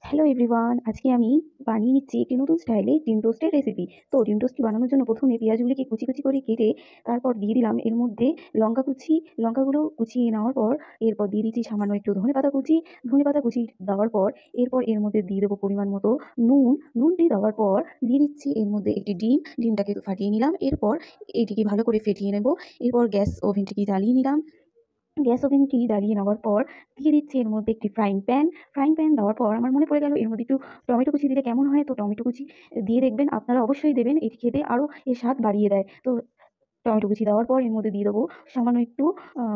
Hello everyone, আজকে আমি বানিয়ে নিচ্ছি একটি নতুন স্টাইলে ডিম টোস্টের রেসিপি। তো ডিম টোস্টটি বানানোর জন্য প্রথমে পেঁয়াজগুলিকে কুচি কুচি করে কেটে তারপর দিয়ে দিলাম এর মধ্যে লঙ্কা কুচি। লঙ্কাগুলো কুচিয়ে নেওয়ার পর এরপর দিয়ে দিচ্ছি সামান্য একটু ধনেপাতা কুচি। ধনেপাতা কুচি দেওয়ার পর এরপর এর মধ্যে দিয়ে দেবো পরিমাণ মতো নুন। নুনটি দেওয়ার পর দিয়ে দিচ্ছি এর মধ্যে একটি ডিম। ডিমটাকে ফাটিয়ে নিলাম। এরপর এটিকে ভালো করে ফেটিয়ে নেব। এরপর গ্যাস ওভেনটিকে জ্বালিয়ে নিলাম। গ্যাস ওভেনটি জ্বালিয়ে নেওয়ার পর দিয়ে দিচ্ছি এর মধ্যে একটি ফ্রাইং প্যান দেওয়ার পর আমার মনে পড়ে গেল এর মধ্যে একটু টমেটো কুচি দিলে কেমন হয়। তো টমেটো কুচি দিয়ে দেখবেন, আপনারা অবশ্যই দেবেন, এটি খেতে আরও এর স্বাদ বাড়িয়ে দেয়। তো টমেটো কুচি দেওয়ার পর এর মধ্যে দিয়ে দেবো সামান্য একটু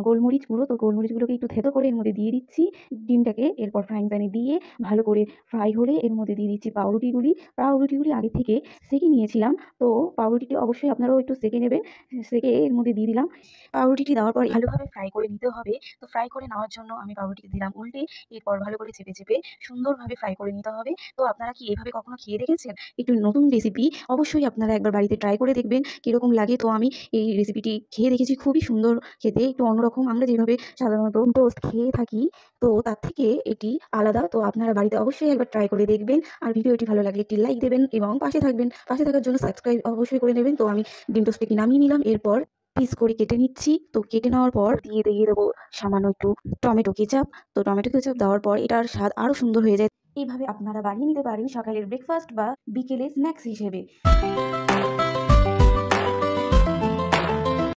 গোলমরিচ গুঁড়ো। তো গোলমরিচগুলোকে একটু থেতো করে এর মধ্যে দিয়ে দিচ্ছি ডিমটাকে। এরপর ফ্রাইং প্যানে দিয়ে ভালো করে ফ্রাই হলে এর মধ্যে দিয়ে দিচ্ছি পাউরুটিগুলি আগে থেকে সেঁকে নিয়েছিলাম। তো পাউরুটিটি অবশ্যই আপনারাও একটু সেঁকে নেবেন। সেঁকে এর মধ্যে দিয়ে দিলাম। পাউরুটিটি দেওয়ার পর ভালোভাবে ফ্রাই করে নিতে হবে। তো ফ্রাই করে নেওয়ার জন্য আমি পাউরুটিকে দিলাম উল্টে। এরপর ভালো করে চেপে চেপে সুন্দরভাবে ফ্রাই করে নিতে হবে। তো আপনারা কি এভাবে কখনো খেয়ে দেখেছেন? একটু নতুন রেসিপি, অবশ্যই আপনারা একবার বাড়িতে ট্রাই করে দেখবেন কীরকম লাগে। তো আমি এই রেসিপিটি খেয়ে দেখেছি, খুবই সুন্দর খেতে, একটু অন্যরকম। আমরা যেভাবে সাধারণত টোস্ট খেয়ে থাকি তো তার থেকে এটি আলাদা। তো আপনারা বাড়িতে অবশ্যই একবার ট্রাই করে দেখবেন। আর ভিডিওটি ভালো লাগলে একটি লাইক দেবেন এবং পাশে থাকবেন। পাশে থাকার জন্য সাবস্ক্রাইব অবশ্যই করে নেবেন। তো আমি ডিম টোস্টটি নামিয়ে নিলাম। এরপর পিস করে কেটে নিচ্ছি। তো কেটে নেওয়ার পর দিয়ে দিয়ে দেবো সামান্য একটু টমেটো কেচাপ। তো টমেটো কেচাপ দেওয়ার পর এটার স্বাদ আরও সুন্দর হয়ে যায়। এইভাবে আপনারা বানিয়ে নিতে পারেন সকালের ব্রেকফাস্ট বা বিকেলে স্ন্যাক্স হিসেবে।